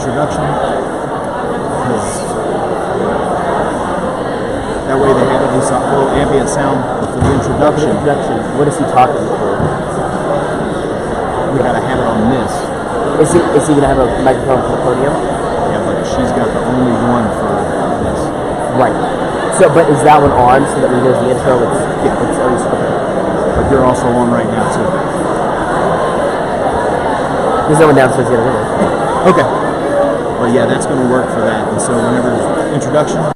introduction. Because that way they have at least a little ambient sound for the introduction. What is he talking for? We gotta have it on this. Is he gonna have a microphone for the podium? Yeah, but she's got the only one for this. Right. So, but is that one on so that when he does the intro, it's at least okay. But you're also on right now too. There's no one downstairs yet anyway. Okay. Well, yeah, that's going to work for that. And so whenever introduction.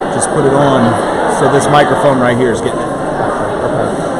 Just put it on so this microphone right here is getting it. Okay.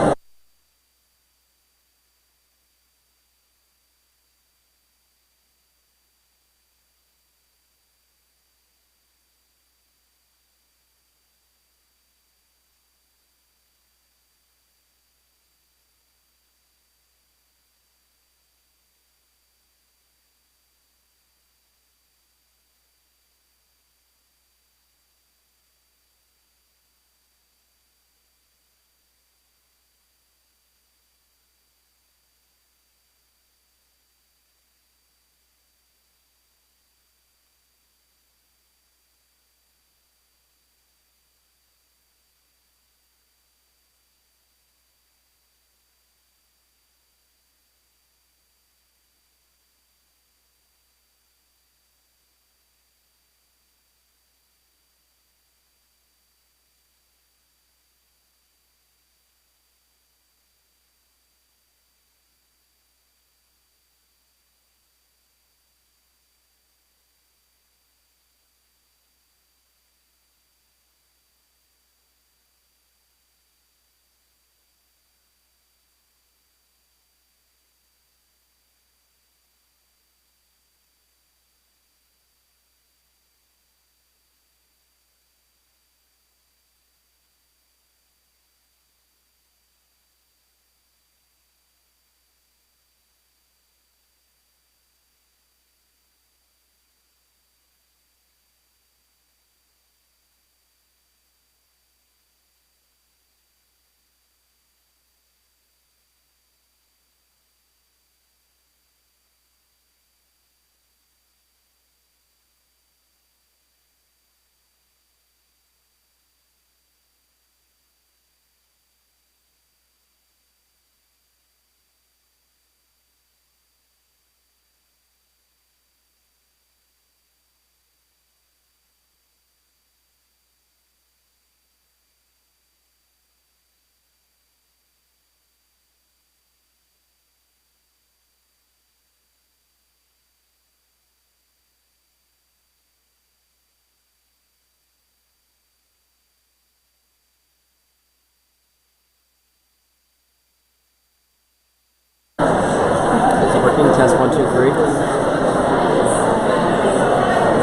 Is it working? Test 1, 2, 3.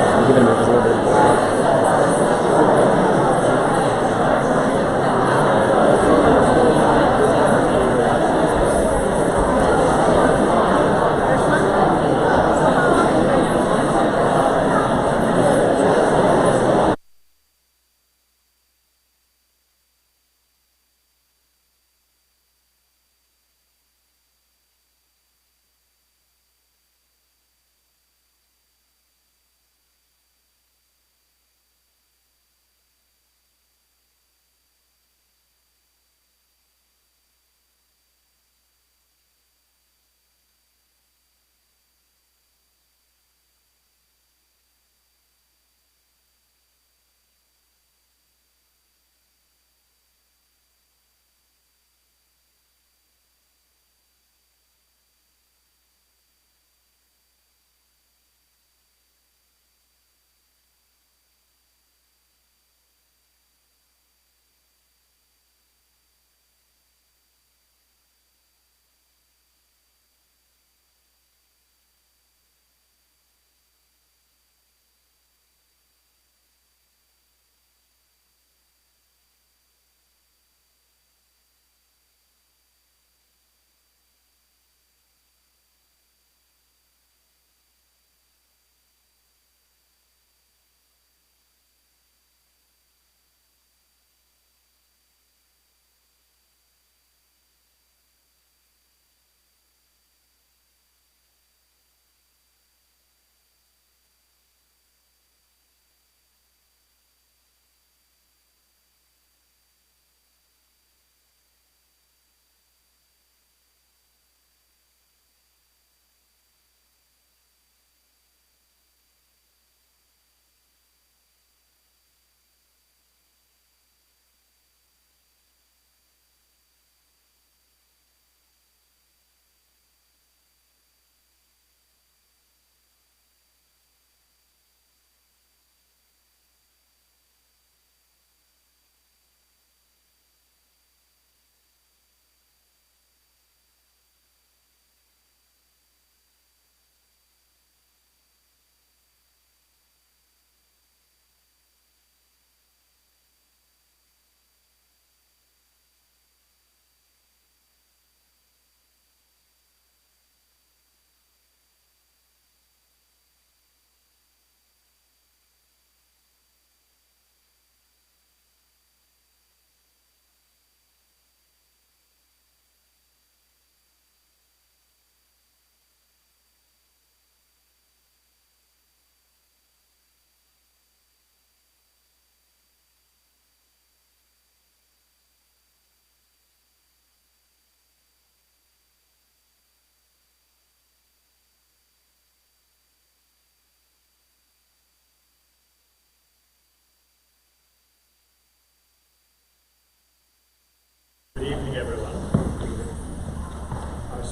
I'm giving him a little bit.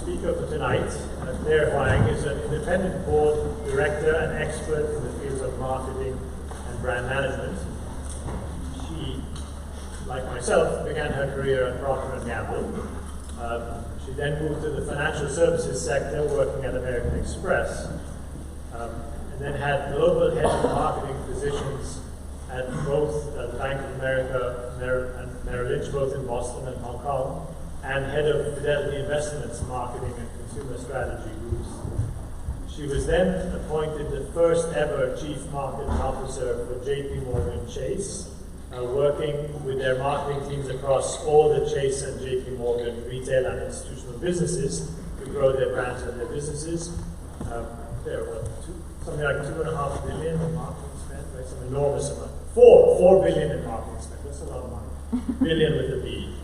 speaker for tonight, Claire Huang, is an independent board director and expert in the fields of marketing and brand management. She, like myself, began her career at Procter & Gamble. She then moved to the financial services sector, working at American Express, and then had global head of marketing positions at both Bank of America and Merrill Lynch, both in Boston and Hong Kong, and head of Fidelity Investments Marketing and Consumer Strategy Groups. She was then appointed the first ever Chief Marketing Officer for JP Morgan Chase, working with their marketing teams across all the Chase and JP Morgan retail and institutional businesses to grow their brands and their businesses. There were something like $2.5 billion in marketing spend, right? Some enormous amount. $4 billion in marketing spend. That's a lot of money. Billion with a B.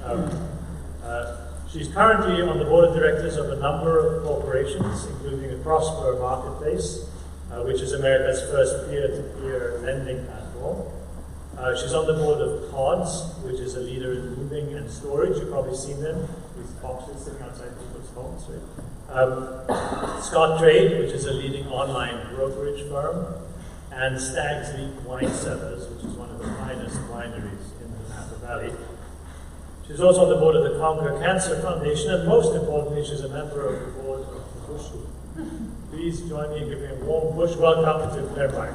She's currently on the board of directors of a number of corporations, including the Prosper Marketplace, which is America's first peer-to-peer lending platform. She's on the board of Pods, which is a leader in moving and storage. You've probably seen them, these boxes sitting outside people's homes, right? Scott Trade, which is a leading online brokerage firm, and Stag's Leap Wine Cellars, which is one of the finest wineries in the Napa Valley. She's also on the board of the Conquer Cancer Foundation, and most importantly, she's a member of the board of the Bush Group. Please join me in giving a warm Bush welcome to Claire Huang.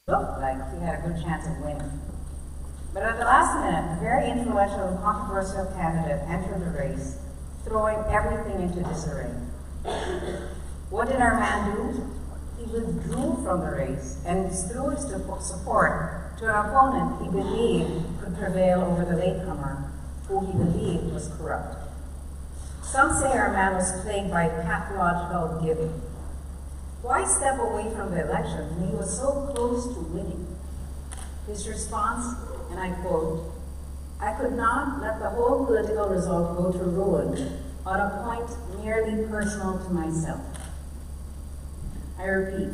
Looked like he had a good chance of winning. But at the last minute, a very influential and controversial candidate entered the race, throwing everything into disarray. What did our man do? He withdrew from the race and threw his support to an opponent he believed could prevail over the latecomer, who he believed was corrupt. Some say our man was plagued by pathological giving. Why step away from the election when he was so close to winning? His response, and I quote, "I could not let the whole political result go to ruin on a point merely personal to myself." I repeat,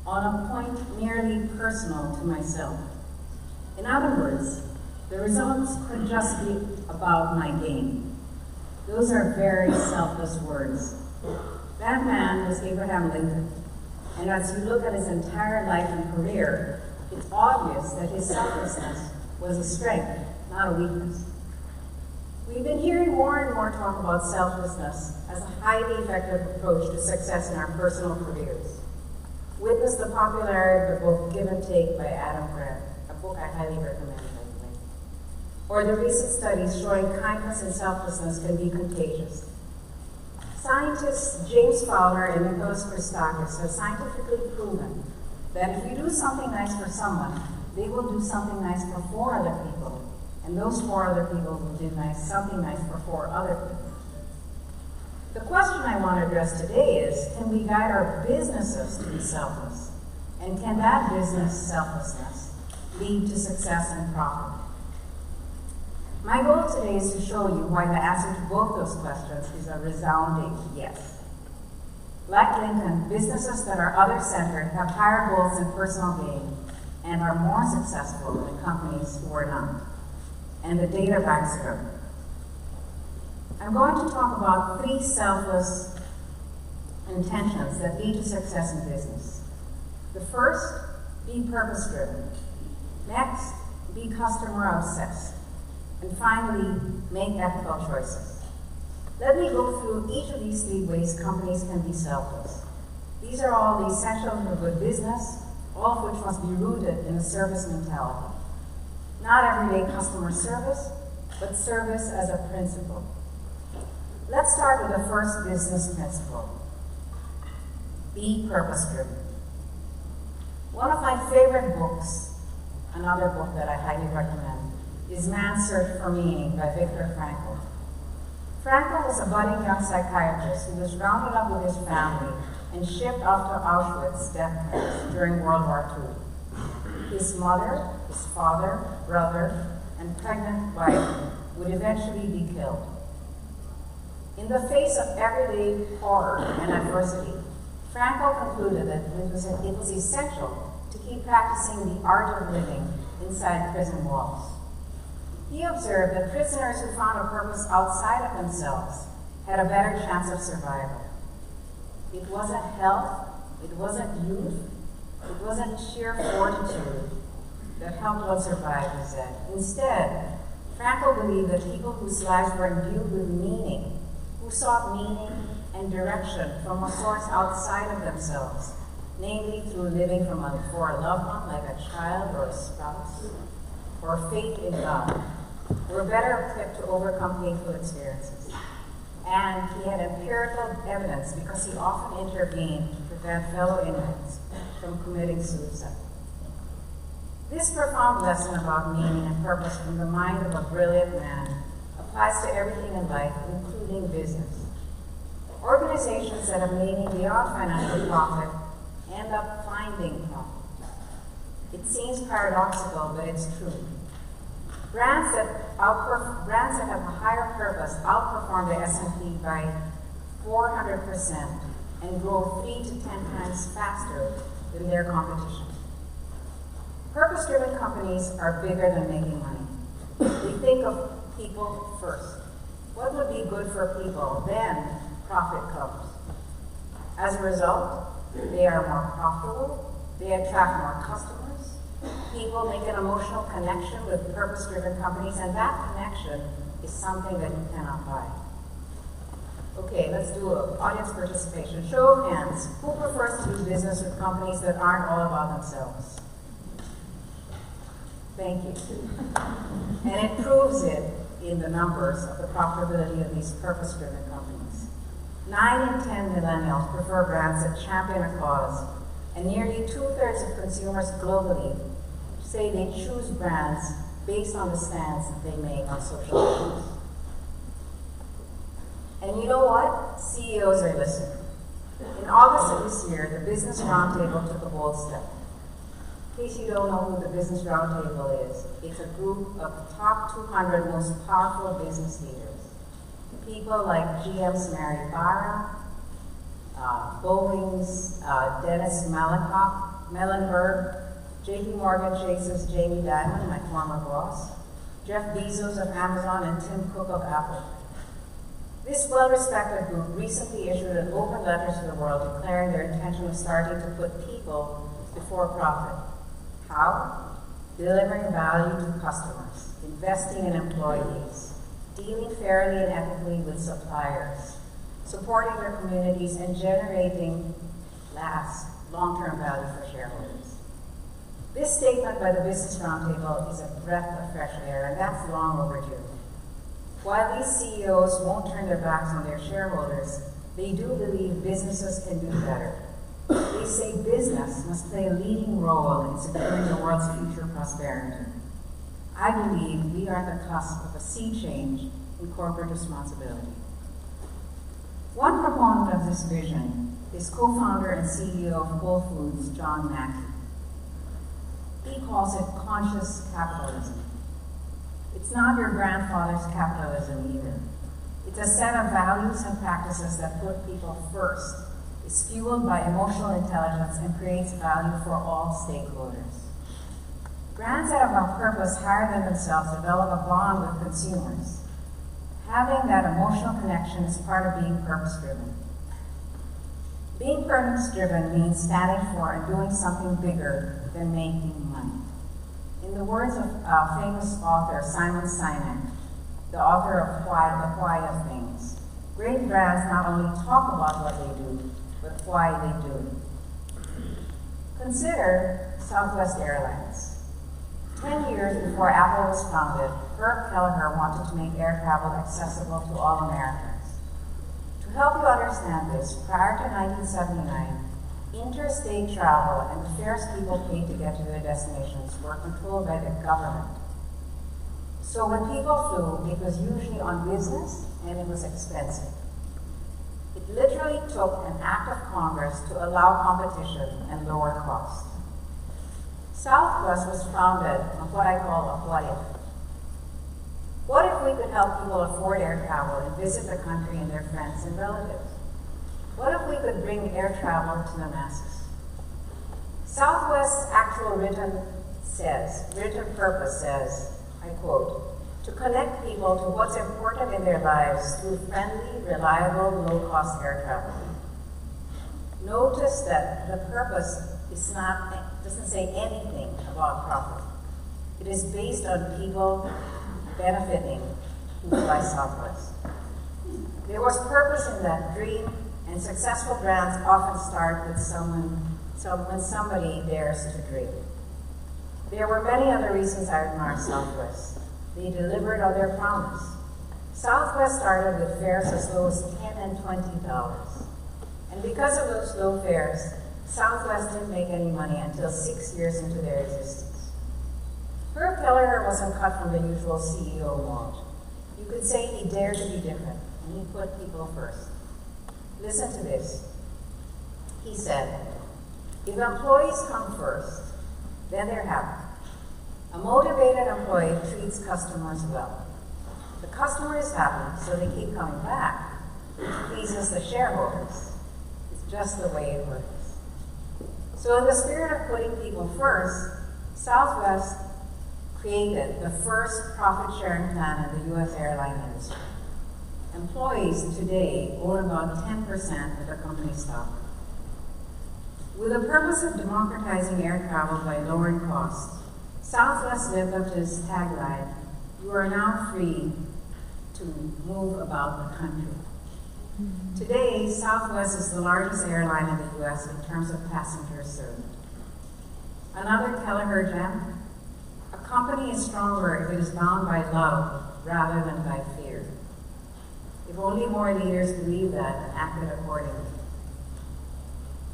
on a point merely personal to myself. In other words, the results could just be about my gain. Those are very selfless words. That man was Abraham Lincoln. And as you look at his entire life and career, it's obvious that his selflessness was a strength, not a weakness. We've been hearing more and more talk about selflessness as a highly effective approach to success in our personal careers. Witness the popularity of the book Give and Take by Adam Grant, a book I highly recommend, by the way. Or the recent studies showing kindness and selflessness can be contagious. Scientists James Fowler and Nicholas Christakis have scientifically proven that if you do something nice for someone, they will do something nice for 4 other people, and those 4 other people will do something nice for 4 other people. The question I want to address today is, can we guide our businesses to be selfless? And can that business selflessness lead to success and profit? My goal today is to show you why the answer to both those questions is a resounding yes. Like Lincoln, businesses that are other-centered have higher goals than personal gain and are more successful than companies who are not. And the data backs it up. I'm going to talk about 3 selfless intentions that lead to success in business. The first, be purpose-driven. Next, be customer-obsessed. And finally, make ethical choices. Let me go through each of these 3 ways companies can be selfless. These are all the essentials of a good business, all of which must be rooted in a service mentality. Not everyday customer service, but service as a principle. Let's start with the first business principle. Be purpose-driven. One of my favorite books, another book that I highly recommend, is Man's Search for Meaning by Viktor Frankl. Frankl was a budding young psychiatrist who was rounded up with his family and shipped off to Auschwitz death camps during World War II. His mother, his father, brother, and pregnant wife would eventually be killed. In the face of everyday horror and adversity, Frankl concluded that it was essential to keep practicing the art of living inside prison walls. He observed that prisoners who found a purpose outside of themselves had a better chance of survival. It wasn't health, it wasn't youth, it wasn't sheer fortitude that helped one survive, he said. Instead, Frankl believed that people whose lives were imbued with meaning, who sought meaning and direction from a source outside of themselves, namely through living for a loved one like a child or a spouse, or faith in God, were better equipped to overcome painful experiences. And he had empirical evidence because he often intervened to prevent fellow inmates from committing suicide. This profound lesson about meaning and purpose from the mind of a brilliant man applies to everything in life, including business. Organizations that have meaning beyond financial profit end up finding profit. It seems paradoxical, but it's true. Brands that have a higher purpose outperform the S&P by 400% and grow 3 to 10 times faster than their competition. Purpose-driven companies are bigger than making money. They think of people first. What would be good for people? Then profit comes. As a result, they are more profitable, they attract more customers, people make an emotional connection with purpose-driven companies, and that connection is something that you cannot buy. Okay, let's do an audience participation. Show of hands. Who prefers to do business with companies that aren't all about themselves? Thank you. And it proves it in the numbers of the profitability of these purpose-driven companies. 9 in 10 millennials prefer brands that champion a cause, and nearly 2/3 of consumers globally say they choose brands based on the stance that they make on social issues. And you know what? CEOs are listening. In August of this year, the Business Roundtable took a bold step. In case you don't know who the Business Roundtable is, it's a group of the top 200 most powerful business leaders. People like GM's Mary Barra, Boeing's Dennis Muilenburg, JP Morgan Chase's Jamie Dimon, my former boss, Jeff Bezos of Amazon, and Tim Cook of Apple. This well-respected group recently issued an open letter to the world declaring their intention of starting to put people before profit. How? Delivering value to customers, investing in employees, dealing fairly and ethically with suppliers, supporting their communities, and generating long-term value for shareholders. This statement by the Business Roundtable is a breath of fresh air, and that's long overdue. While these CEOs won't turn their backs on their shareholders, they do believe businesses can do better. They say business must play a leading role in securing the world's future prosperity. I believe we are at the cusp of a sea change in corporate responsibility. One proponent of this vision is co-founder and CEO of Whole Foods, John Mackey. He calls it conscious capitalism. It's not your grandfather's capitalism either. It's a set of values and practices that put people first, is fueled by emotional intelligence, and creates value for all stakeholders. Brands that have a purpose higher than themselves develop a bond with consumers. Having that emotional connection is part of being purpose-driven. Being purpose-driven means standing for and doing something bigger than making money. In the words of famous author Simon Sinek, the author of The Why of Things, great brands not only talk about what they do, but why they do it. Consider Southwest Airlines. 10 years before Apple was founded, Herb Kelleher wanted to make air travel accessible to all Americans. To help you understand this, prior to 1979, interstate travel and the fares people paid to get to their destinations were controlled by the government. So when people flew, it was usually on business and it was expensive. It literally took an act of Congress to allow competition and lower costs. Southwest was founded on what I call a what if. What if we could help people afford air travel and visit the country and their friends and relatives? What if we could bring air travel to the masses? Southwest's actual written purpose says, I quote, to connect people to what's important in their lives through friendly, reliable, low-cost air travel. Notice that the purpose doesn't say anything about profit. It is based on people benefiting who fly Southwest. There was purpose in that dream, and successful brands often start with when somebody dares to dream. There were many other reasons I admire Southwest. They delivered on their promise. Southwest started with fares as low as $10 and $20. And because of those low fares, Southwest didn't make any money until 6 years into their existence. Herb Kelleher wasn't cut from the usual CEO mold. You could say he dared to be different, and he put people first. Listen to this. He said, if employees come first, then they're happy. A motivated employee treats customers well. The customer is happy, so they keep coming back, which pleases the shareholders. It's just the way it works. So in the spirit of putting people first, Southwest created the first profit-sharing plan in the U.S. airline industry. Employees today own about 10% of the company's stock. With the purpose of democratizing air travel by lowering costs, Southwest lived up to its tagline, you are now free to move about the country. Today, Southwest is the largest airline in the U.S. in terms of passengers served. Another Kelleher gem, a company is stronger if it is bound by love rather than by fear. If only more leaders believed that and acted accordingly.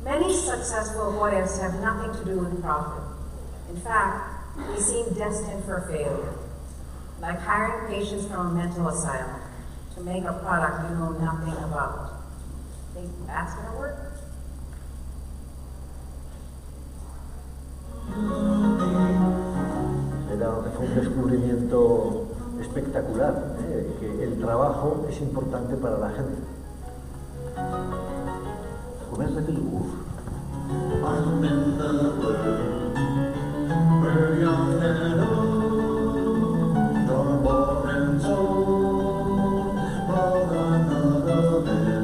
Many successful what-ifs have nothing to do with profit. In fact, they seem destined for failure, like hiring patients from a mental asylum to make a product you know nothing about. Think that's going to work? Fue un descubrimiento espectacular, que el trabajo es importante para la gente. Comerse el gusto. I'm in the world, where young and old, nor bought and sold, for another man.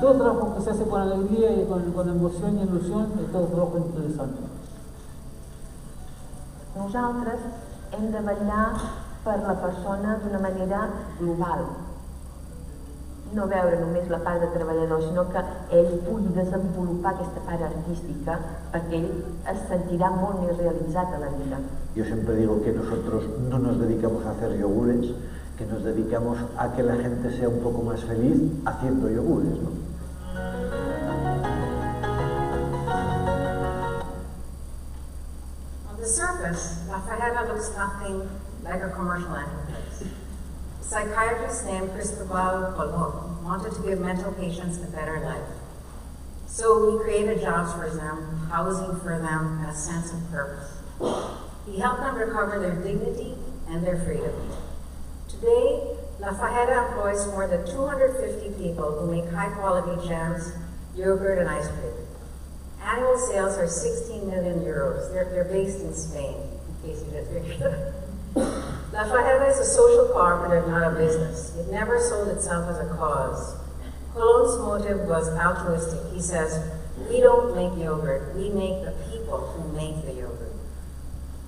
Todo trabajo que se hace con alegría y con emoción y ilusión es todo trabajo interesante. Nosaltres hem de vetllar per la persona d'una manera global. No veure només la part de treballador, sinó que ell pugui desenvolupar aquesta part artística perquè ell es sentirà molt més realitzat a la vida. Yo siempre digo que nosotros no nos dedicamos a hacer yogures, que nos dedicamos a que la gente sea un poco más feliz haciendo yogures, ¿no? On the surface, Lafayette looks nothing like a commercial enterprise. A psychiatrist named Cristobal Colon wanted to give mental patients a better life. So he created jobs for them, housing for them, and a sense of purpose. He helped them recover their dignity and their freedom. Today, Lafayette employs more than 250 people who make high-quality jams, yogurt, and ice cream. Annual sales are 16 million euros. They're based in Spain, in case you didn't figure that out. Lafayette is a social cooperative, not a business. It never sold itself as a cause. Colon's motive was altruistic. He says, we don't make yogurt, we make the people who make the yogurt.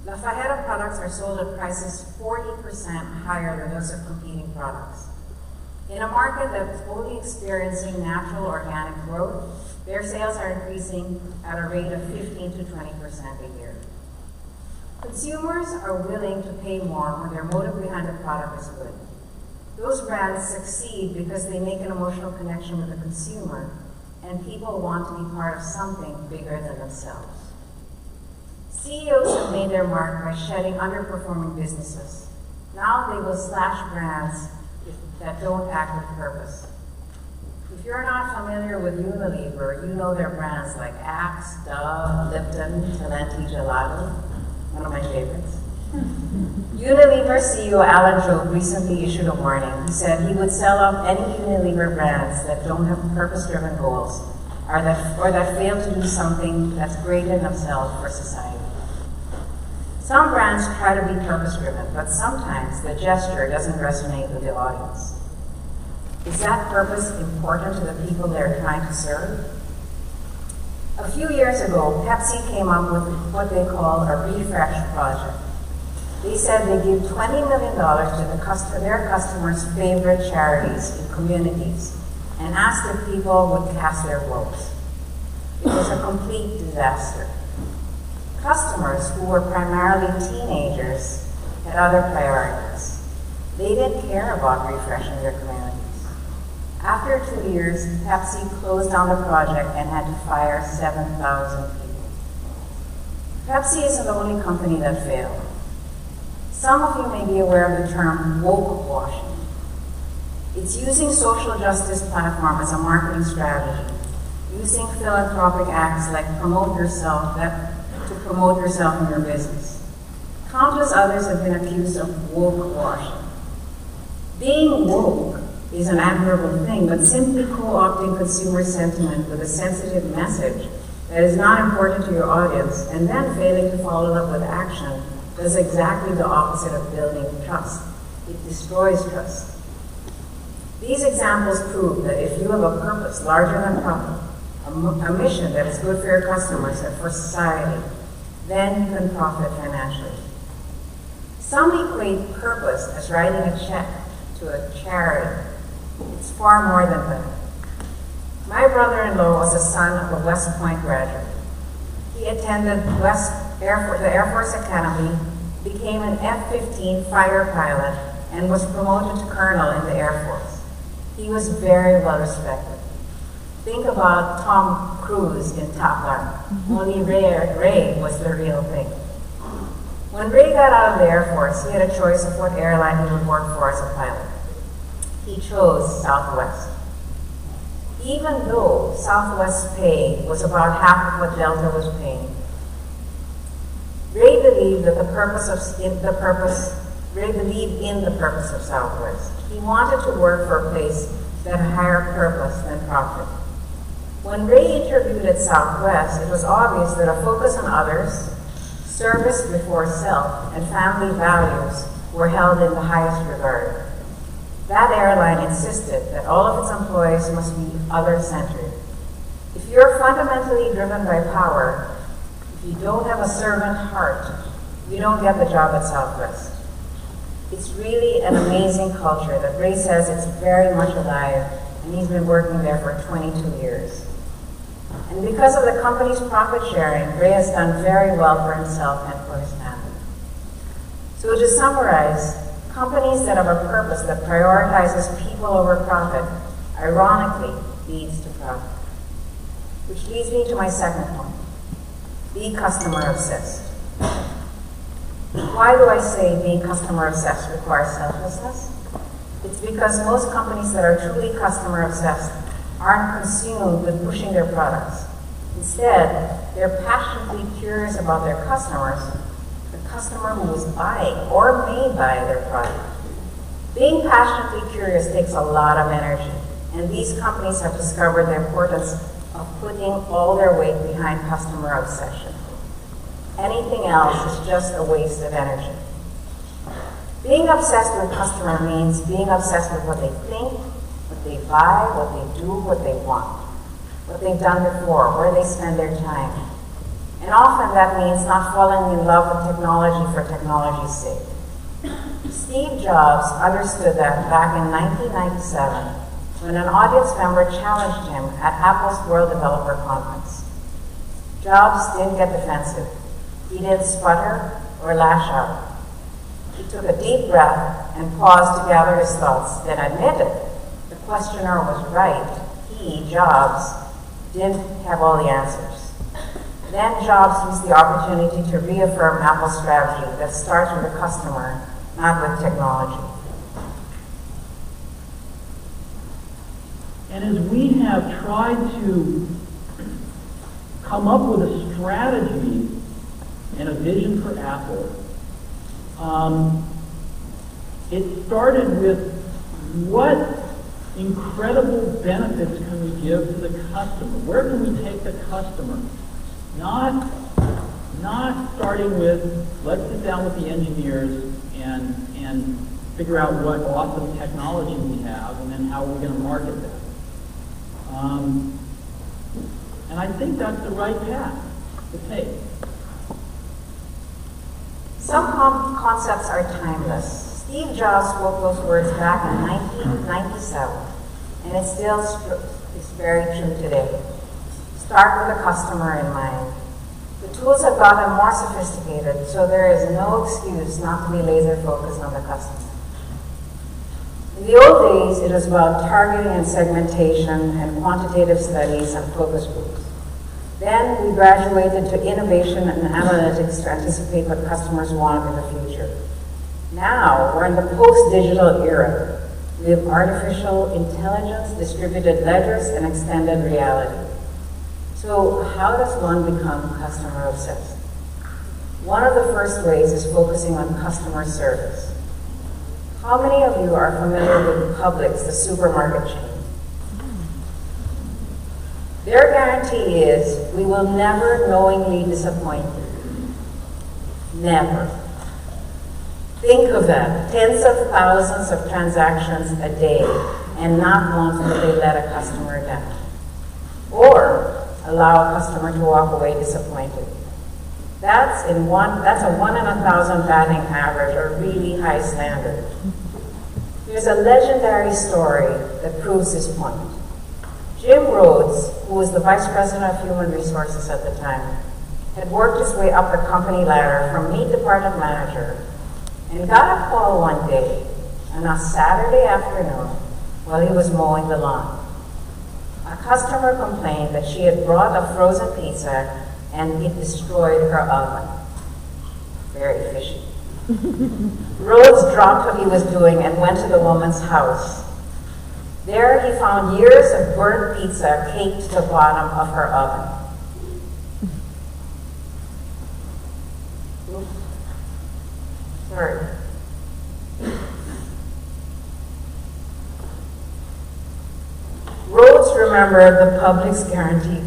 Lafayette products are sold at prices 40% higher than those of competing products. In a market that's only experiencing natural organic growth, Their sales are increasing at a rate of 15 to 20% a year. Consumers are willing to pay more when their motive behind the product is good. Those brands succeed because they make an emotional connection with the consumer, and people want to be part of something bigger than themselves. CEOs have made their mark by shedding underperforming businesses. Now they will slash brands that don't act with purpose. If you're not familiar with Unilever, you know their brands like Axe, Dove, Lipton, Talenti Gelato, one of my favorites. Unilever CEO Alan Jobe recently issued a warning. He said he would sell off any Unilever brands that don't have purpose-driven goals or that fail to do something that's greater in themselves for society. Some brands try to be purpose-driven, but sometimes the gesture doesn't resonate with the audience. Is that purpose important to the people they're trying to serve? A few years ago, Pepsi came up with what they call a refresh project. They said they give $20 million to their customers' favorite charities in communities and asked if people would cast their votes. It was a complete disaster. Customers, who were primarily teenagers, had other priorities. They didn't care about refreshing their communities. After 2 years, Pepsi closed down the project and had to fire 7,000 people. Pepsi isn't the only company that failed. Some of you may be aware of the term woke washing. It's using social justice platform as a marketing strategy, using philanthropic acts like promote yourself in your business. Countless others have been accused of woke washing. Being woke is an admirable thing, but simply co-opting consumer sentiment with a sensitive message that is not important to your audience and then failing to follow up with action does exactly the opposite of building trust. It destroys trust. These examples prove that if you have a purpose larger than profit, a mission that is good for your customers and for society, then you can profit financially. Some equate purpose as writing a check to a charity. It's far more than that. My brother-in-law was the son of a West Point graduate. He attended the Air Force Academy, became an F-15 fighter pilot, and was promoted to colonel in the Air Force. He was very well respected. Think about Tom Cruise in Top Gun. Only Ray was the real thing. When Ray got out of the Air Force, he had a choice of what airline he would work for as a pilot. He chose Southwest. Even though Southwest's pay was about half of what Delta was paying, Ray believed in the purpose of Southwest. He wanted to work for a place that had higher purpose than profit. When Ray interviewed at Southwest, it was obvious that a focus on others, service before self, and family values were held in the highest regard. That airline insisted that all of its employees must be other-centered. If you're fundamentally driven by power, if you don't have a servant heart, you don't get the job at Southwest. It's really an amazing culture that Ray says it's very much alive, and he's been working there for 22 years. And because of the company's profit sharing, Ray has done very well for himself and for his family. So to summarize, companies that have a purpose that prioritizes people over profit, ironically, leads to profit. Which leads me to my second point. Be customer obsessed. Why do I say being customer obsessed requires selflessness? It's because most companies that are truly customer obsessed aren't consumed with pushing their products. Instead, they're passionately curious about their customers, the customer who is buying or may buy their product. Being passionately curious takes a lot of energy, and these companies have discovered the importance of putting all their weight behind customer obsession. Anything else is just a waste of energy. Being obsessed with customer means being obsessed with what they think, what they buy, what they do, what they want, what they've done before, where they spend their time. And often that means not falling in love with technology for technology's sake. Steve Jobs understood that back in 1997 when an audience member challenged him at Apple's World Developer Conference. Jobs didn't get defensive. He didn't sputter or lash out. He took a deep breath and paused to gather his thoughts, then admitted the questioner was right. He, Jobs, didn't have all the answers. Then Jobs used the opportunity to reaffirm Apple's strategy that starts with the customer, not with technology. And as we have tried to come up with a strategy and a vision for Apple, it started with what incredible benefits can we give to the customer? Where can we take the customer? Not starting with, let's sit down with the engineers and figure out what awesome technology we have and then how we're going to market that. And I think that's the right path to take. Some concepts are timeless. Steve Jobs spoke those words back in 1997, and it still is very true today. Start with the customer in mind. The tools have gotten more sophisticated, so there is no excuse not to be laser focused on the customer. In the old days, it was about targeting and segmentation and quantitative studies and focus groups. Then we graduated to innovation and analytics to anticipate what customers want in the future. Now, we're in the post-digital era. We have artificial intelligence, distributed ledgers, and extended reality. So how does one become customer obsessed? One of the first ways is focusing on customer service. How many of you are familiar with Publix, the supermarket chain? Their guarantee is, we will never knowingly disappoint you. Never. Think of that, tens of thousands of transactions a day, and not once will they let a customer down. Or allow a customer to walk away disappointed. That's a 1 in 1,000 batting average, or really high standard. There's a legendary story that proves this point. Jim Rhodes, who was the Vice President of Human Resources at the time, had worked his way up the company ladder from meat department manager and got a call one day on a Saturday afternoon while he was mowing the lawn. A customer complained that she had brought a frozen pizza and it destroyed her oven. Very fishy. Rhodes dropped what he was doing and went to the woman's house. There he found years of burnt pizza caked to the bottom of her oven. Oops. Sorry. Rhodes remembered the Publix guarantee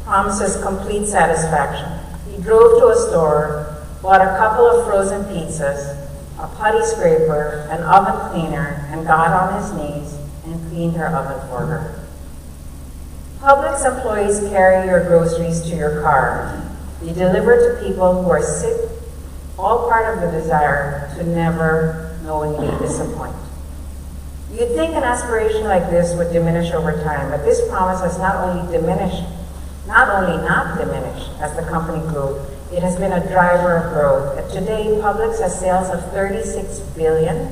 promises complete satisfaction. He drove to a store, bought a couple of frozen pizzas, a putty scraper, an oven cleaner, and got on his knees and cleaned her oven for her. Publix employees carry your groceries to your car. They deliver to people who are sick, all part of the desire to never knowingly disappoint. You'd think an aspiration like this would diminish over time, but this promise has not only not diminished as the company grew, it has been a driver of growth. And today, Publix has sales of $36 billion,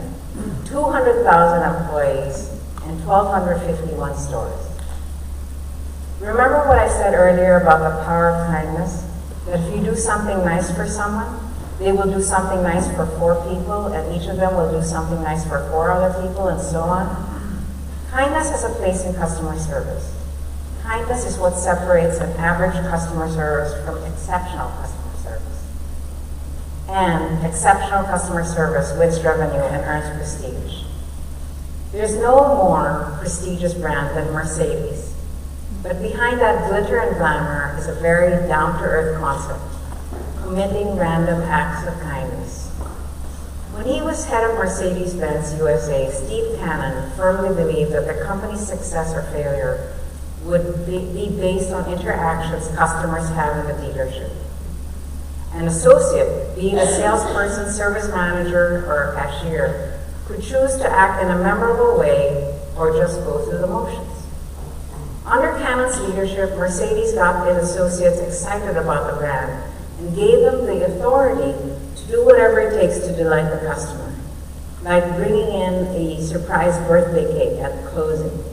200,000 employees, and 1,251 stores. Remember what I said earlier about the power of kindness? That if you do something nice for someone, they will do something nice for 4 people, and each of them will do something nice for 4 other people, and so on. Kindness has a place in customer service. Kindness is what separates an average customer service from exceptional customer service. And exceptional customer service wins revenue and earns prestige. There's no more prestigious brand than Mercedes. But behind that glitter and glamour is a very down-to-earth concept, committing random acts of kindness. When he was head of Mercedes-Benz USA, Steve Cannon firmly believed that the company's success or failure would be based on interactions customers have in the dealership. An associate, being a salesperson, service manager, or a cashier, could choose to act in a memorable way or just go through the motions. Under Canon's leadership, Mercedes got its associates excited about the brand and gave them the authority to do whatever it takes to delight the customer, like bringing in a surprise birthday cake at the closing,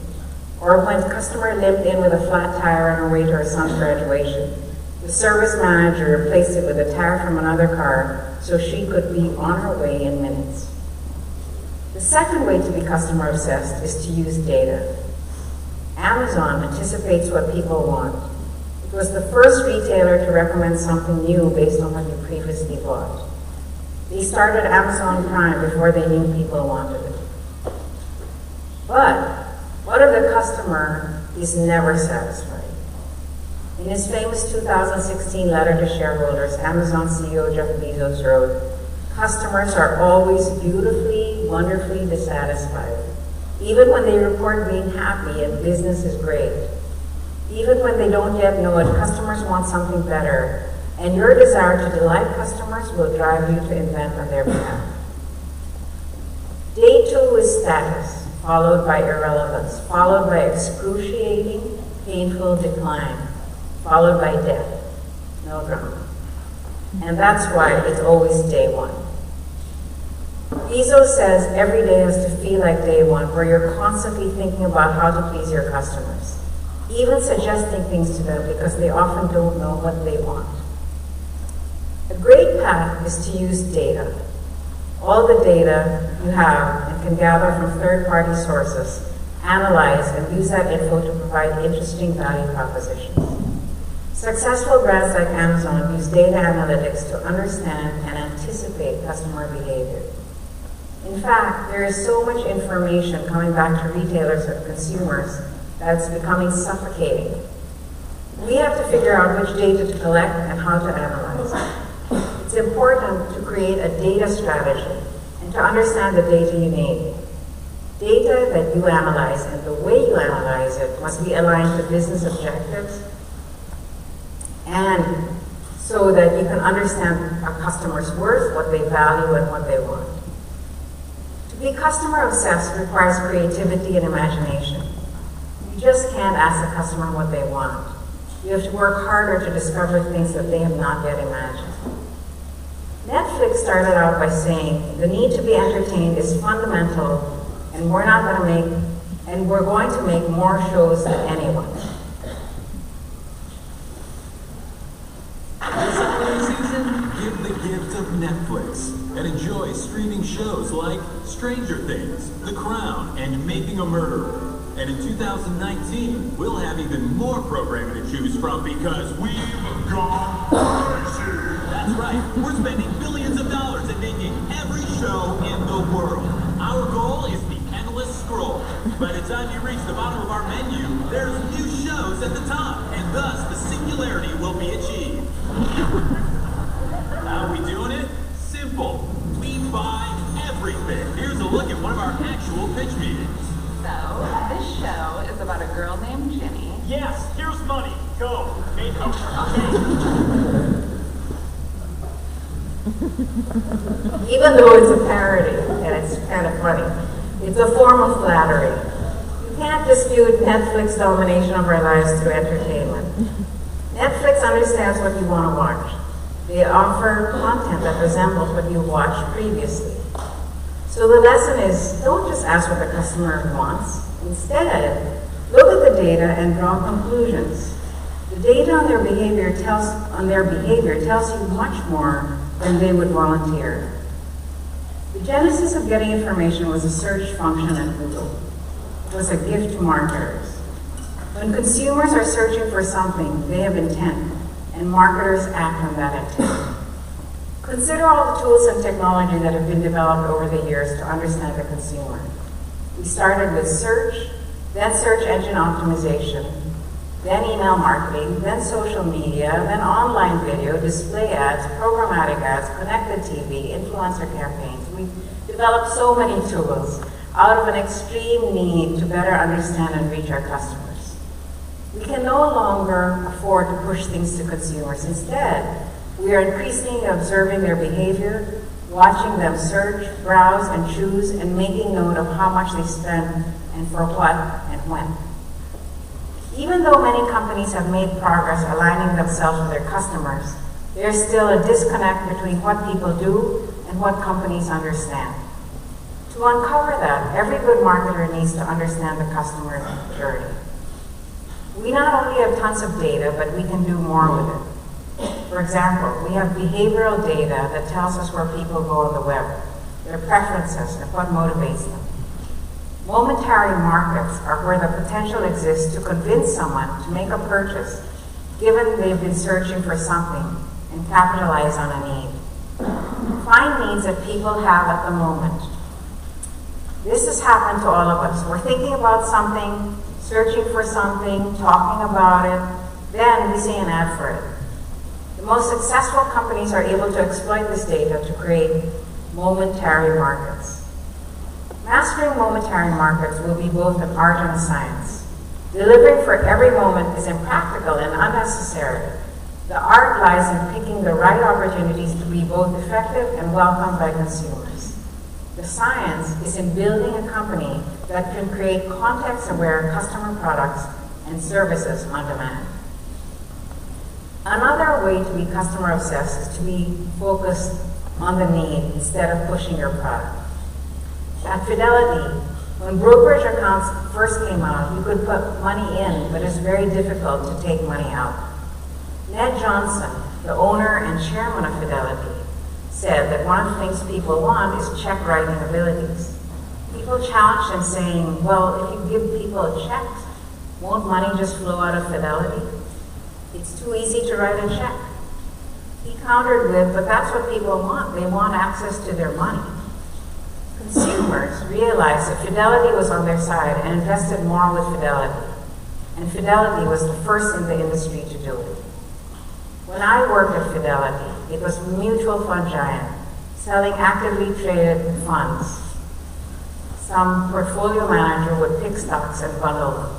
or when a customer limped in with a flat tire on her way to her son's graduation, the service manager replaced it with a tire from another car so she could be on her way in minutes. The second way to be customer obsessed is to use data. Amazon anticipates what people want. It was the first retailer to recommend something new based on what you previously bought. They started Amazon Prime before they knew people wanted it. But what if the customer is never satisfied? In his famous 2016 letter to shareholders, Amazon CEO Jeff Bezos wrote, "Customers are always beautifully, wonderfully dissatisfied. Even when they report being happy and business is great. Even when they don't yet know it, customers want something better, and your desire to delight customers will drive you to invent on their behalf." Day 2 is status, followed by irrelevance, followed by excruciating, painful decline, followed by death. No drama. And that's why it's always day 1. Bezos says every day has to feel like day 1, where you're constantly thinking about how to please your customers, even suggesting things to them because they often don't know what they want. A great path is to use data. All the data you have and can gather from third-party sources, analyze and use that info to provide interesting value propositions. Successful brands like Amazon use data analytics to understand and anticipate customer behavior. In fact, there is so much information coming back to retailers and consumers that it's becoming suffocating. We have to figure out which data to collect and how to analyze it. It's important to create a data strategy and to understand the data you need. Data that you analyze and the way you analyze it must be aligned to business objectives, and so that you can understand a customer's worth, what they value, and what they want. To be customer obsessed requires creativity and imagination. You just can't ask the customer what they want. You have to work harder to discover things that they have not yet imagined. Netflix started out by saying the need to be entertained is fundamental, and we're going to make more shows than anyone. This holiday season, give the gift of Netflix and enjoy streaming shows like Stranger Things, The Crown, and Making a Murderer. And in 2019, we'll have even more programming to choose from because we've gone crazy. That's right, we're spending billions of dollars in making every show in the world. Our goal is the endless scroll. By the time you reach the bottom of our menu, there's new shows at the top, and thus the singularity will be achieved. How are we doing it? Simple. We buy everything. Here's a look at one of our actual pitch meetings. So, this show is about a girl named Jenny. Yes, here's money. Go. Make up. Even though it's a parody, and it's kind of funny, it's a form of flattery. You can't dispute Netflix's domination of our lives through entertainment. Netflix understands what you want to watch. They offer content that resembles what you watched previously. So the lesson is, don't just ask what the customer wants. Instead, look at the data and draw conclusions. The data on their behavior tells you much more than they would volunteer. The genesis of getting information was a search function at Google. It was a gift to marketers. When consumers are searching for something, they have intent, and marketers act on that intent. Consider all the tools and technology that have been developed over the years to understand the consumer. We started with search, then search engine optimization, then email marketing, then social media, then online video, display ads, programmatic ads, connected TV, influencer campaigns. We developed so many tools out of an extreme need to better understand and reach our customers. We can no longer afford to push things to consumers. Instead, we are increasingly observing their behavior, watching them search, browse, and choose, and making note of how much they spend and for what and when. Even though many companies have made progress aligning themselves with their customers, there's still a disconnect between what people do and what companies understand. To uncover that, every good marketer needs to understand the customer journey. We not only have tons of data, but we can do more with it. For example, we have behavioral data that tells us where people go on the web, their preferences, and what motivates them. Momentary markets are where the potential exists to convince someone to make a purchase, given they've been searching for something, and capitalize on a need. Find needs that people have at the moment. This has happened to all of us. We're thinking about something, searching for something, talking about it, then we see an ad for it. The most successful companies are able to exploit this data to create momentary markets. Mastering momentary markets will be both an art and a science. Delivering for every moment is impractical and unnecessary. The art lies in picking the right opportunities to be both effective and welcomed by consumers. The science is in building a company that can create context-aware customer products and services on demand. Another way to be customer-obsessed is to be focused on the need instead of pushing your product. At Fidelity, when brokerage accounts first came out, you could put money in, but it's very difficult to take money out. Ned Johnson, the owner and chairman of Fidelity, said that one of the things people want is check writing abilities. People challenged him saying, well, if you give people a check, won't money just flow out of Fidelity? It's too easy to write a check. He countered with, but that's what people want. They want access to their money. Consumers realized that Fidelity was on their side and invested more with Fidelity. And Fidelity was the first in the industry to do it. When I worked at Fidelity, it was a mutual fund giant selling actively traded funds. Some portfolio manager would pick stocks and bundle them.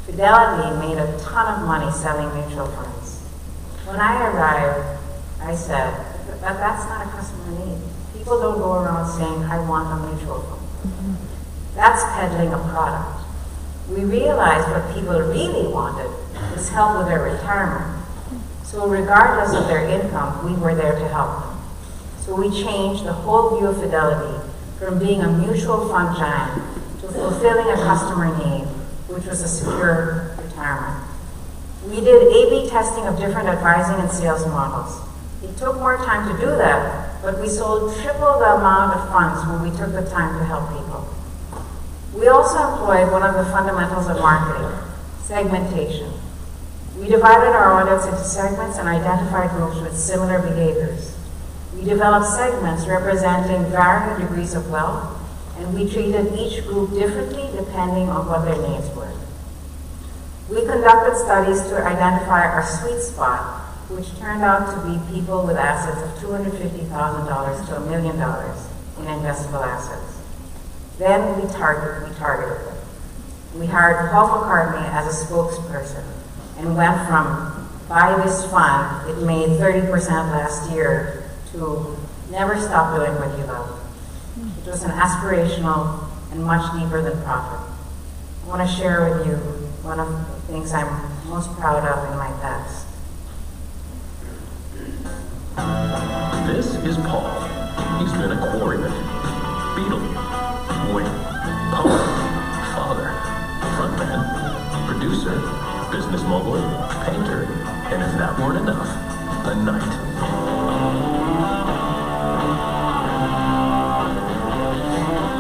Fidelity made a ton of money selling mutual funds. When I arrived, I said, that's not a customer need. People don't go around saying, I want a mutual fund. That's peddling a product. We realized what people really wanted was help with their retirement. So regardless of their income, we were there to help them. So we changed the whole view of Fidelity from being a mutual fund giant to fulfilling a customer need, which was a secure retirement. We did A/B testing of different advising and sales models. It took more time to do that, but we sold triple the amount of funds when we took the time to help people. We also employed one of the fundamentals of marketing, segmentation. We divided our audience into segments and identified groups with similar behaviors. We developed segments representing varying degrees of wealth, and we treated each group differently depending on what their needs were. We conducted studies to identify our sweet spot, which turned out to be people with assets of $250,000 to $1 million in investable assets. Then we targeted them. We hired Paul McCartney as a spokesperson and went from, buy this fund, it made 30% last year, to never stop doing what you love. It was an aspirational and much deeper than profit. I want to share with you one of the things I'm most proud of in my past. This is Paul. He's been a quarryman, beetle, wing, poet, father, frontman, producer, business mogul, painter, and if that weren't enough, a knight.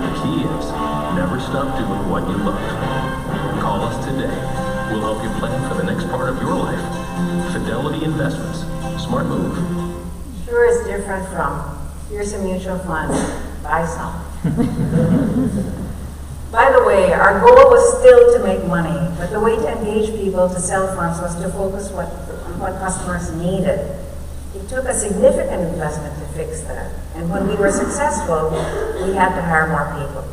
The key is, never stop doing what you love. Call us today. We'll help you plan for the next part of your life. Fidelity Investments. Smart move. Sure is different from, here's a mutual fund, buy some. By the way, our goal was still to make money, but the way to engage people to sell funds was to focus on what customers needed. It took a significant investment to fix that, and when we were successful, we had to hire more people.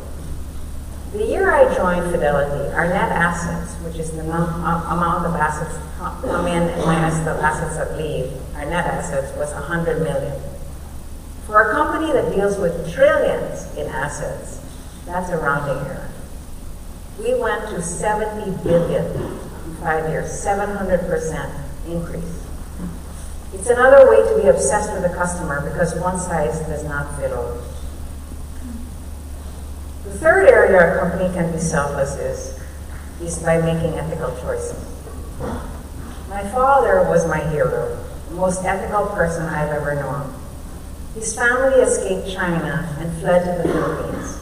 The year I joined Fidelity, our net assets, which is the amount of assets come in minus the assets that leave, our net assets was $100 million. For a company that deals with trillions in assets, that's a rounding error. We went to 70 billion in 5 years, 700% increase. It's another way to be obsessed with the customer because one size does not fit all. The third area a company can be selfless is by making ethical choices. My father was my hero, the most ethical person I've ever known. His family escaped China and fled to the Philippines.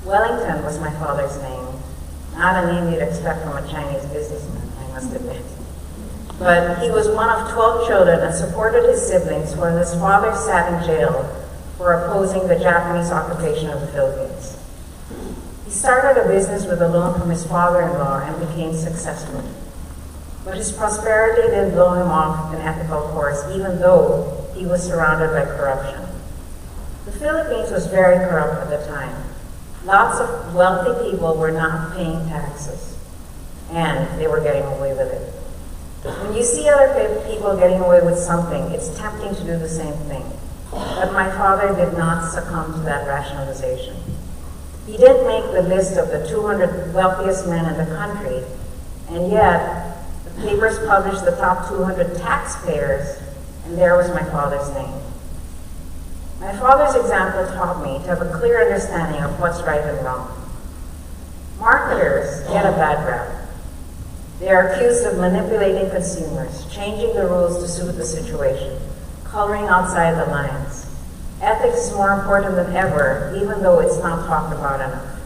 Wellington was my father's name, not a name you'd expect from a Chinese businessman, I must admit. But he was one of 12 children and supported his siblings when his father sat in jail for opposing the Japanese occupation of the Philippines. He started a business with a loan from his father-in-law and became successful. But his prosperity didn't blow him off an ethical course, even though he was surrounded by corruption. The Philippines was very corrupt at the time. Lots of wealthy people were not paying taxes, and they were getting away with it. When you see other people getting away with something, it's tempting to do the same thing. But my father did not succumb to that rationalization. He didn't make the list of the 200 wealthiest men in the country, and yet the papers published the top 200 taxpayers, and there was my father's name. My father's example taught me to have a clear understanding of what's right and wrong. Marketers get a bad rap. They are accused of manipulating consumers, changing the rules to suit the situation, coloring outside the lines. Ethics is more important than ever, even though it's not talked about enough.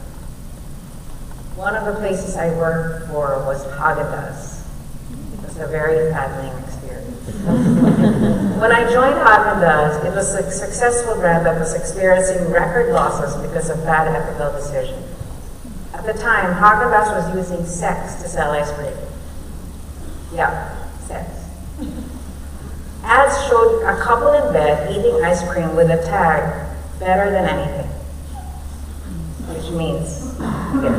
One of the places I worked for was Haagen-Dazs. It was a very fattening experience. When I joined Haagen-Dazs, it was a successful brand that was experiencing record losses because of bad ethical decisions. At the time, Haagen-Dazs was using sex to sell ice cream. Yeah, sex. Ads showed a couple in bed eating ice cream with a tag, better than anything, which means, yeah.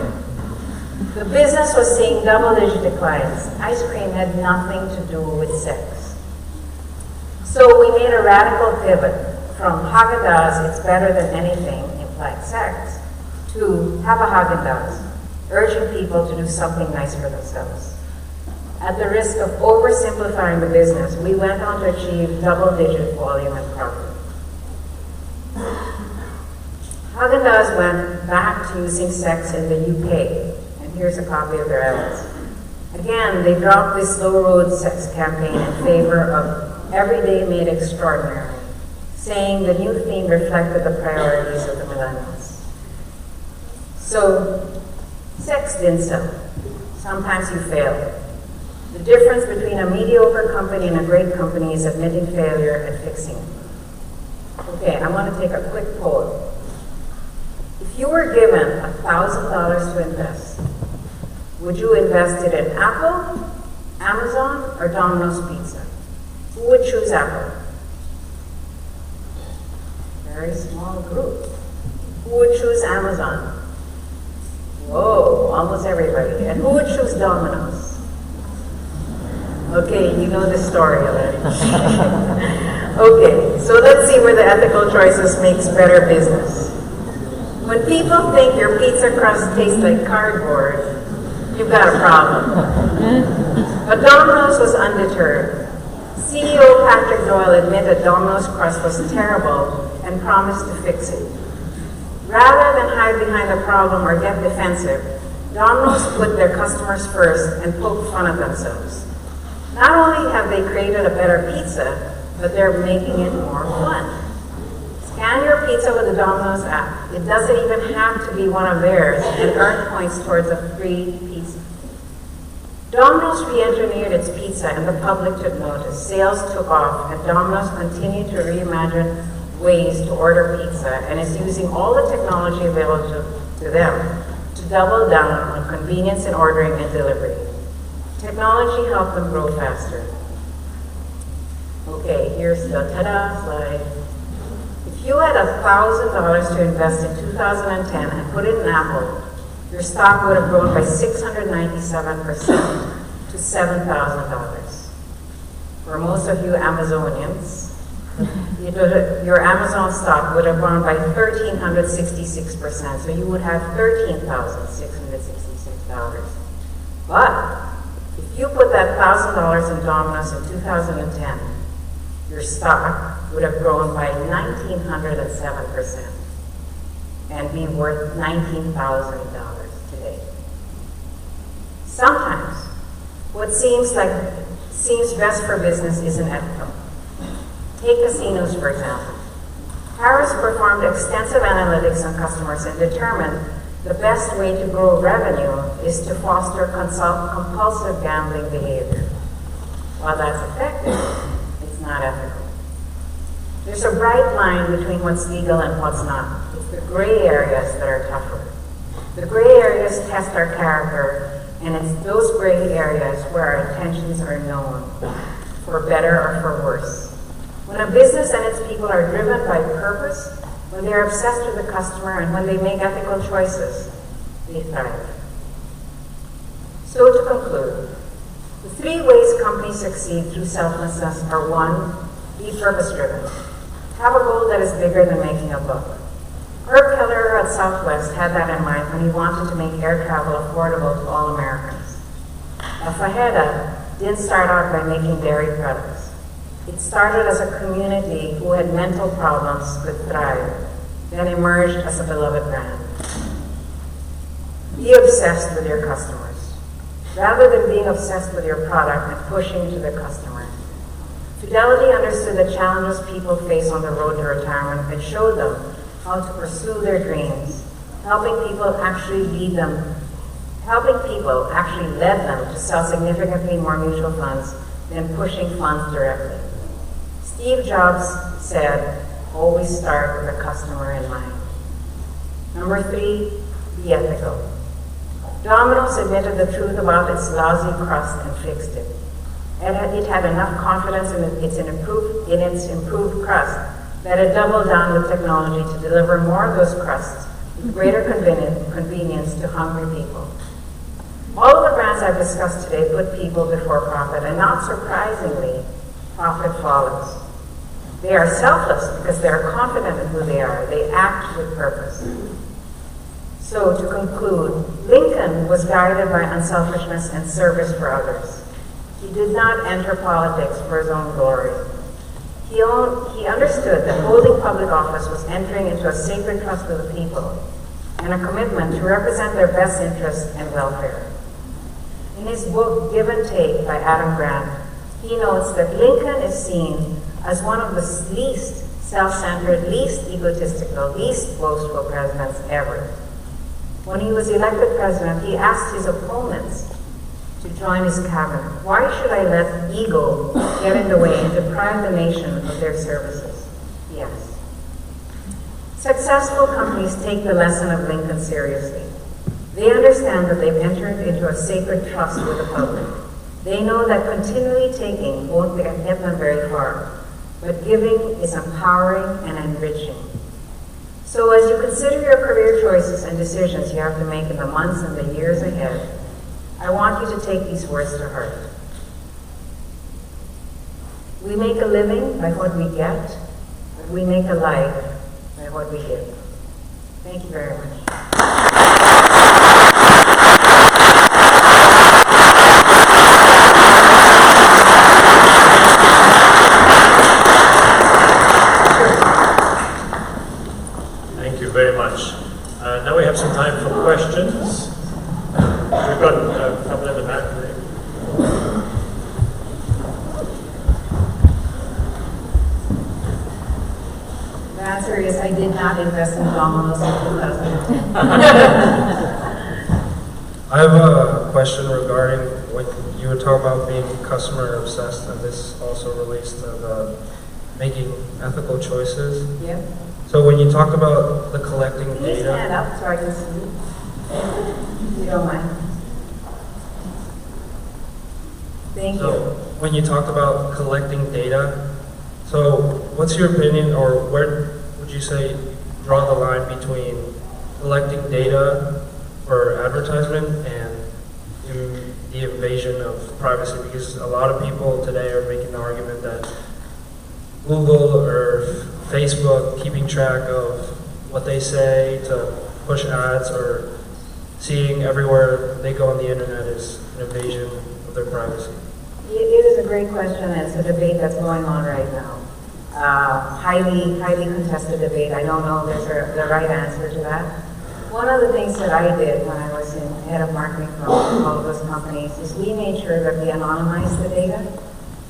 The business was seeing double-digit declines. Ice cream had nothing to do with sex. So we made a radical pivot from Haagen-Dazs, it's better than anything, implied sex, to have a Haagen-Dazs, urging people to do something nice for themselves. At the risk of oversimplifying the business, we went on to achieve double-digit volume and profit. Haagen-Dazs went back to using sex in the UK, and here's a copy of their ads. Again, they dropped this slow-road sex campaign in favor of everyday made extraordinary, saying the new theme reflected the priorities of the millennials. So, sex didn't sell. Sometimes you fail. The difference between a mediocre company and a great company is admitting failure and fixing it. Okay, I want to take a quick poll. If you were given $1,000 to invest, would you invest it in Apple, Amazon, or Domino's Pizza? Who would choose Apple? Very small group. Who would choose Amazon? Whoa, almost everybody. And who would choose Domino's? Okay, you know the story already. Okay, so let's see where the ethical choices makes better business. When people think your pizza crust tastes like cardboard, you've got a problem. But Domino's was undeterred. CEO Patrick Doyle admitted Domino's crust was terrible and promised to fix it. Rather than hide behind the problem or get defensive, Domino's put their customers first and poked fun at themselves. Not only have they created a better pizza, but they're making it more fun. Scan your pizza with the Domino's app. It doesn't even have to be one of theirs and earn points towards a free pizza. Domino's re-engineered its pizza and the public took notice. Sales took off and Domino's continued to reimagine ways to order pizza and is using all the technology available to them to double down on convenience in ordering and delivery. Technology helped them grow faster. Okay, here's the ta-da slide. If you had $1,000 to invest in 2010 and put it in Apple, your stock would have grown by 697% to $7,000. For most of you Amazonians, your Amazon stock would have grown by 1,366%, so you would have 13,666. But if you put that $1,000 in Domino's in 2010, your stock would have grown by 1,907% and be worth $19,000 today. Sometimes what seems best for business isn't ethical. Take casinos, for example. Harris performed extensive analytics on customers and determined the best way to grow revenue is to foster compulsive gambling behavior. While that's effective, it's not ethical. There's a bright line between what's legal and what's not. It's the gray areas that are tougher. The gray areas test our character, and it's those gray areas where our intentions are known, for better or for worse. When a business and its people are driven by purpose, when they're obsessed with the customer, and when they make ethical choices, they thrive. So to conclude, the 3 ways companies succeed through selflessness are: 1, be purpose-driven. Have a goal that is bigger than making a buck. Herb Keller at Southwest had that in mind when he wanted to make air travel affordable to all Americans. Fajeda didn't start out by making dairy products. It started as a community who had mental problems could thrive, then emerged as a beloved brand. Be obsessed with your customers, rather than being obsessed with your product and pushing to the customer. Fidelity understood the challenges people face on the road to retirement and showed them how to pursue their dreams, helping people actually led them to sell significantly more mutual funds than pushing funds directly. Steve Jobs said, always start with the customer in mind. Number 3, be ethical. Domino's admitted the truth about its lousy crust and fixed it. And it had enough confidence in its improved crust that it doubled down with technology to deliver more of those crusts with greater convenience to hungry people. All of the brands I've discussed today put people before profit, and not surprisingly, profit follows. They are selfless because they are confident in who they are. They act with purpose. So to conclude, Lincoln was guided by unselfishness and service for others. He did not enter politics for his own glory. He understood that holding public office was entering into a sacred trust with the people and a commitment to represent their best interests and welfare. In his book, Give and Take by Adam Grant, he notes that Lincoln is seen as one of the least self-centered, least egotistical, least boastful presidents ever. When he was elected president, he asked his opponents to join his cabinet. Why should I let ego get in the way and deprive the nation of their services? He asked. Successful companies take the lesson of Lincoln seriously. They understand that they've entered into a sacred trust with the public. They know that continually taking won't get them very far, but giving is empowering and enriching. So as you consider your career choices and decisions you have to make in the months and the years ahead, I want you to take these words to heart. We make a living by what we get, but we make a life by what we give. Thank you very much. Thank you very much. Now we have some time for questions. We've got a couple in the back there. The answer is I did not invest in Domino's in 2010. I have a question regarding what you were talking about being customer obsessed, and this also relates to the making ethical choices. Yeah. So when you talk about the collecting Can you data, stand up so I can see you? If you don't mind. Thank so you. when you talk about collecting data, so what's your opinion, or where would you say draw the line between collecting data for advertisement and the invasion of privacy? Because a lot of people today are making the argument that Google or Facebook keeping track of what they say to push ads or seeing everywhere they go on the internet is an invasion of their privacy? It is a great question, and it's a debate that's going on right now. Highly contested debate. I don't know if there's the right answer to that. One of the things that I did when I was head of marketing for all of those companies is we made sure that we anonymized the data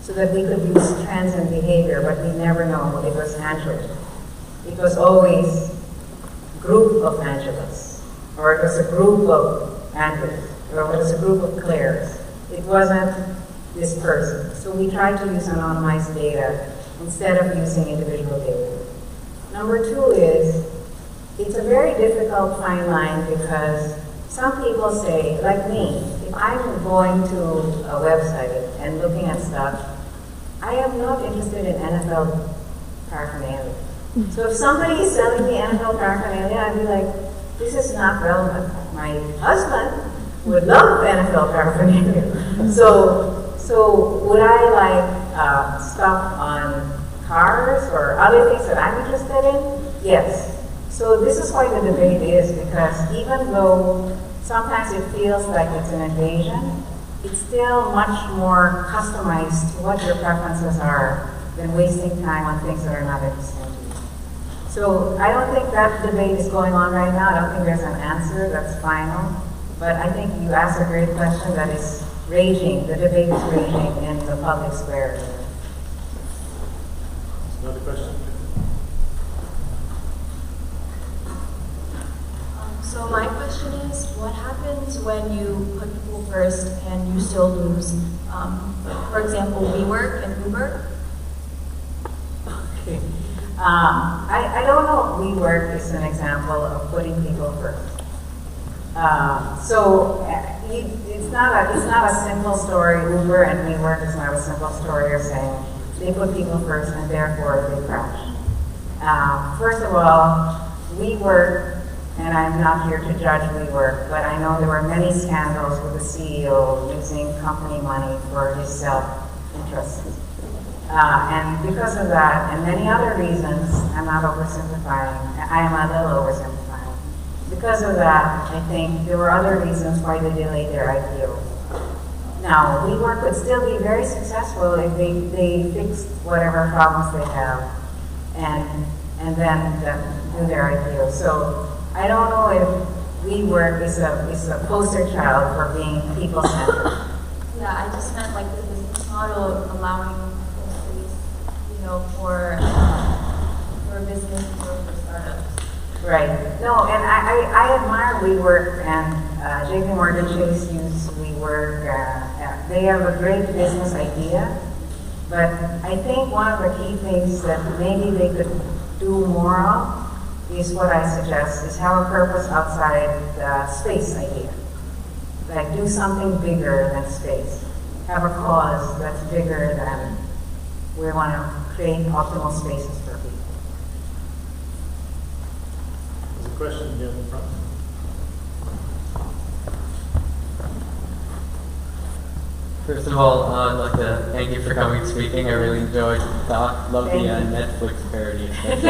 so that we could use trends and behavior, but we never know if it was Angela. It was always a group of Angelas, or it was a group of Andrews, or it was a group of Claires. It wasn't this person. So we tried to use anonymized data instead of using individual data. Number two is, it's a very difficult fine line because some people say, like me, if I'm going to a website and looking at stuff, I am not interested in NFL paraphernalia. So if somebody is selling me NFL paraphernalia, I'd be like, this is not relevant. My husband would love NFL paraphernalia. So would I like stuff on cars or other things that I'm interested in? Yes. So this is why the debate is, because even though sometimes it feels like it's an invasion, it's still much more customized to what your preferences are than wasting time on things that are not interesting to you. So I don't think that debate is going on right now. I don't think there's an answer that's final. But I think you asked a great question that is raging. The debate is raging in the public square. Another question? So my question is, what happens when you put people first and you still lose? For example, WeWork and Uber. Okay. I don't know if WeWork is an example of putting people first. It's not a simple story. Uber and WeWork is not a simple story of saying they put people first and therefore they crash. First of all, WeWork, and I'm not here to judge WeWork, but I know there were many scandals with the CEO using company money for his self-interest. And because of that, and many other reasons, I'm not oversimplifying, I am a little oversimplifying. Because of that, I think there were other reasons why they delayed their IPO. Now, WeWork could still be very successful if they fixed whatever problems they have and then do their IPO. So I don't know if WeWork is a poster child for being people-centered. Yeah, I just meant like the business model allowing space, for business or for startups. Right. No, and I admire WeWork, and JP Morgan Chase uses WeWork. They have a great business idea, but I think one of the key things that maybe they could do more of is what I suggest, is have a purpose outside the space idea. Like do something bigger than space. Have a cause that's bigger than we want to create optimal spaces for people. There's a question here in the front. First of all, I'd like to thank you for coming and speaking. I really enjoyed the talk. Love the Netflix parody, especially.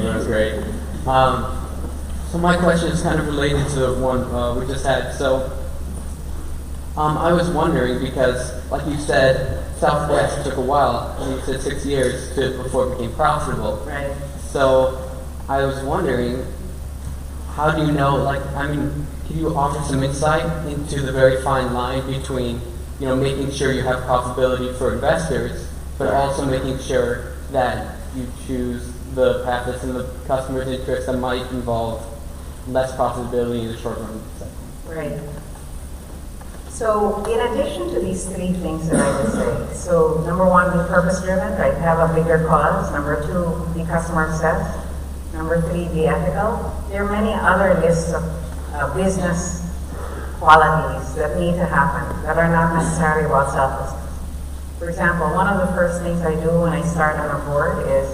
That was great. So my question is kind of related to the one we just had. So I was wondering, because like you said, Southwest took a while. You said 6 years before it became profitable. Right. So I was wondering, how do you know, can you offer some insight into the very fine line between making sure you have profitability for investors, but also making sure that you choose the path that's in the customer's interest that might involve less profitability in the short run. Right. So in addition to these three things that I would say, so number one, be purpose-driven, right? Have a bigger cause. Number two, be customer-obsessed. Number three, be ethical. There are many other lists of business qualities that need to happen that are not necessarily about selflessness. For example, one of the first things I do when I start on a board is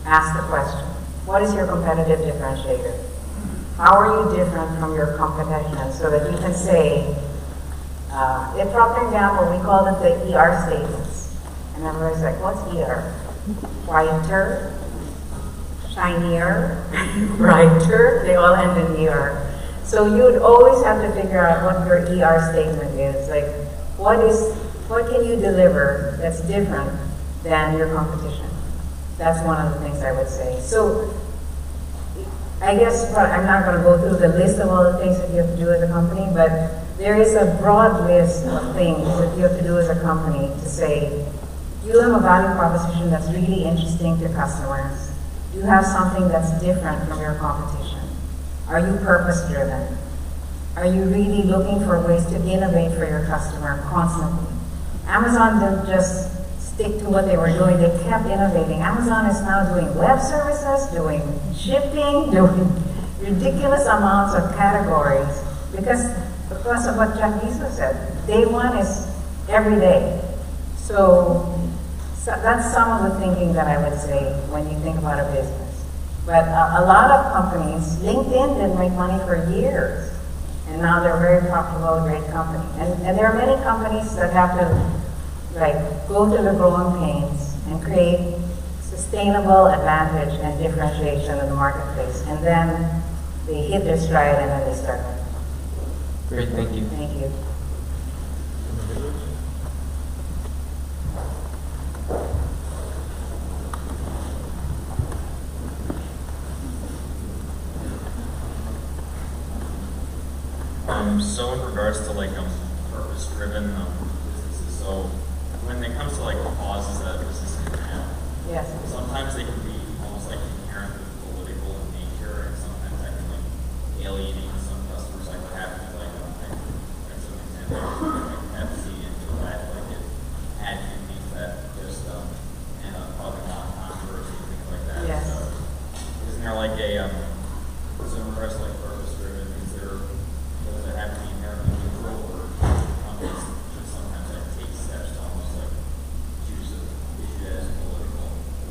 ask the question, what is your competitive differentiator? How are you different from your competition so that you can say, at Procter & Gamble, we call it the ER statements. And everybody's like, what's ER? Whiter, shinier, brighter, they all end in ER. So you would always have to figure out what your ER statement is. Like, what can you deliver that's different than your competition? That's one of the things I would say. So I guess I'm not going to go through the list of all the things that you have to do as a company, but there is a broad list of things that you have to do as a company to say, you have a value proposition that's really interesting to customers. You have something that's different from your competition. Are you purpose-driven? Are you really looking for ways to innovate for your customer constantly? Amazon didn't just stick to what they were doing, they kept innovating. Amazon is now doing web services, doing shipping, doing ridiculous amounts of categories because of what Jeff Bezos said. Day one is every day. So that's some of the thinking that I would say when you think about a business. But a lot of companies, LinkedIn didn't make money for years, and now they're very profitable, great company. And there are many companies that have to go through the growing pains and create sustainable advantage and differentiation in the marketplace. And then they hit their stride and then they start. Great, thank you. Thank you. So in regards to purpose-driven businesses, so when it comes to causes that a business can have, yes, sometimes they can be almost inherently political in nature, and sometimes that can alienate some customers. Like what happened with Pepsi and that it had campaigns that just end up causing a lot of controversy and things like that. Yes. So isn't there so in regards to purpose-driven, does it have to be inherently neutral, or companies should sometimes take steps to almost choose an issue as political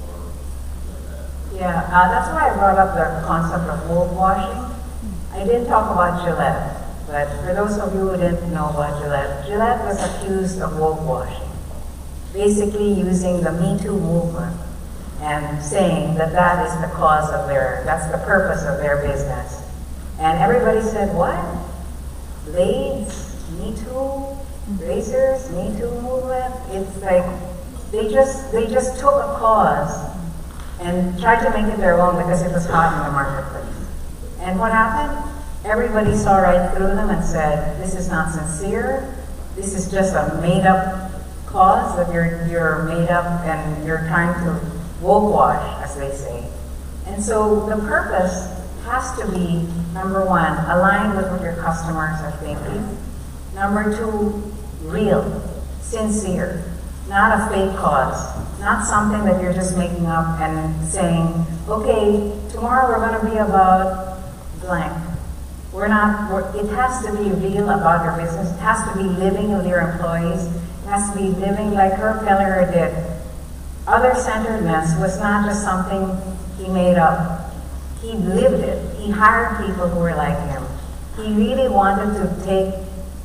or things like that? Yeah, that's why I brought up the concept of woke washing. I did talk about Gillette, but for those of you who didn't know about Gillette, Gillette was accused of woke washing, basically using the Me Too movement and saying that that is the cause of that's the purpose of their business. And everybody said, what? Blades, Me Too, razors, Me Too movement. It's they just took a cause and tried to make it their own because it was hot in the marketplace. And what happened? Everybody saw right through them and said, this is not sincere. This is just a made-up cause that you're made up and you're trying to woke wash, as they say. And so the purpose has to be, number one, aligned with what your customers are thinking. Number two, real, sincere, not a fake cause, not something that you're just making up and saying, okay, tomorrow we're going to be about blank. It has to be real about your business. It has to be living with your employees. It has to be living like Herb Kelleher did. Other-centeredness was not just something he made up. He lived it. He hired people who were like him. He really wanted to take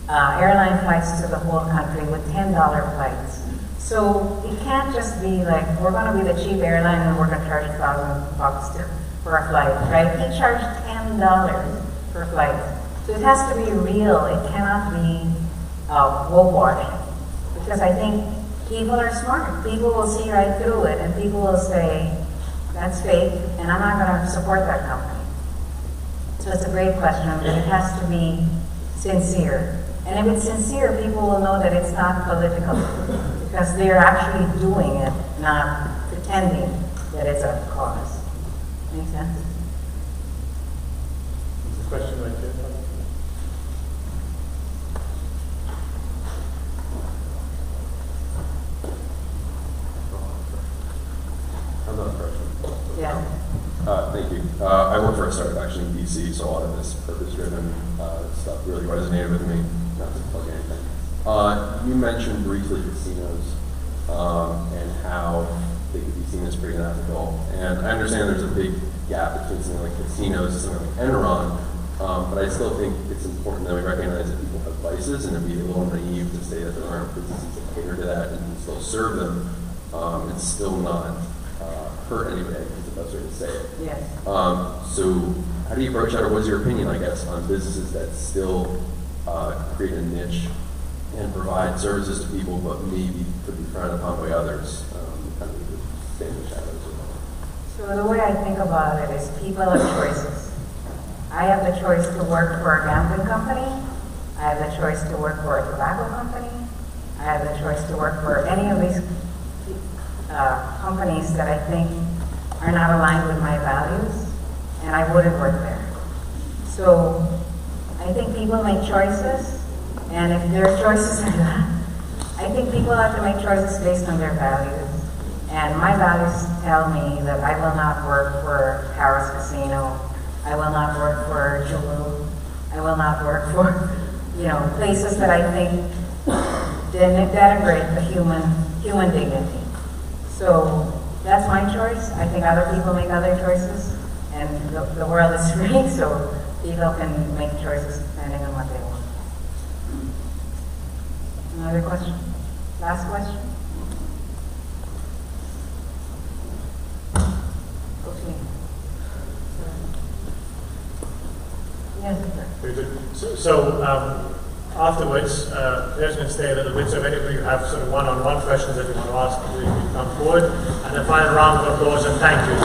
airline flights to the whole country with $10 flights. So it can't just be we're going to be the cheap airline and we're going to charge $1,000 for a flight, right? He charged $10 per flight. So it has to be real. It cannot be woke washing. Because I think people are smart. People will see right through it and people will say, that's fake, and I'm not going to support that company. So it's a great question, but it has to be sincere. And if it's sincere, people will know that it's not political because they're actually doing it, not pretending that it's a cause. Make sense? There's a question right there. I'm not a freshman. Yeah. Thank you. I work for a startup actually in DC, so a lot of this purpose-driven stuff really resonated with me. Not to plug anything. You mentioned briefly casinos and how they could be seen as pretty unethical. And I understand there's a big gap between something like casinos and something like Enron, but I still think it's important that we recognize that people have vices, and it'd be a little naive to say that there aren't businesses that cater to that and can still serve them. It's still not hurt anybody. the best way to say it. Yes. So how do you approach that, or what's your opinion, I guess, on businesses that still create a niche and provide services to people, but maybe could be frowned upon by others, kind of stay in the shadows? So the way I think about it is people have choices. I have the choice to work for a gambling company. I have the choice to work for a tobacco company. I have the choice to work for any of these companies that I think are not aligned with my values, and I wouldn't work there. So I think people make choices, and if their choices are that, I think people have to make choices based on their values. And my values tell me that I will not work for Harris Casino. I will not work for Julu. I will not work for, places that I think denigrate the human dignity. So that's my choice. I think other people make other choices, and the world is free, so people can make choices depending on what they want. Another question? Last question? Okay. Yes. Very good. So afterwards, there's going to stay a little bit, so if any of you have sort of one-on-one questions that you want to ask, you can come forward. And a final round of applause and thank you.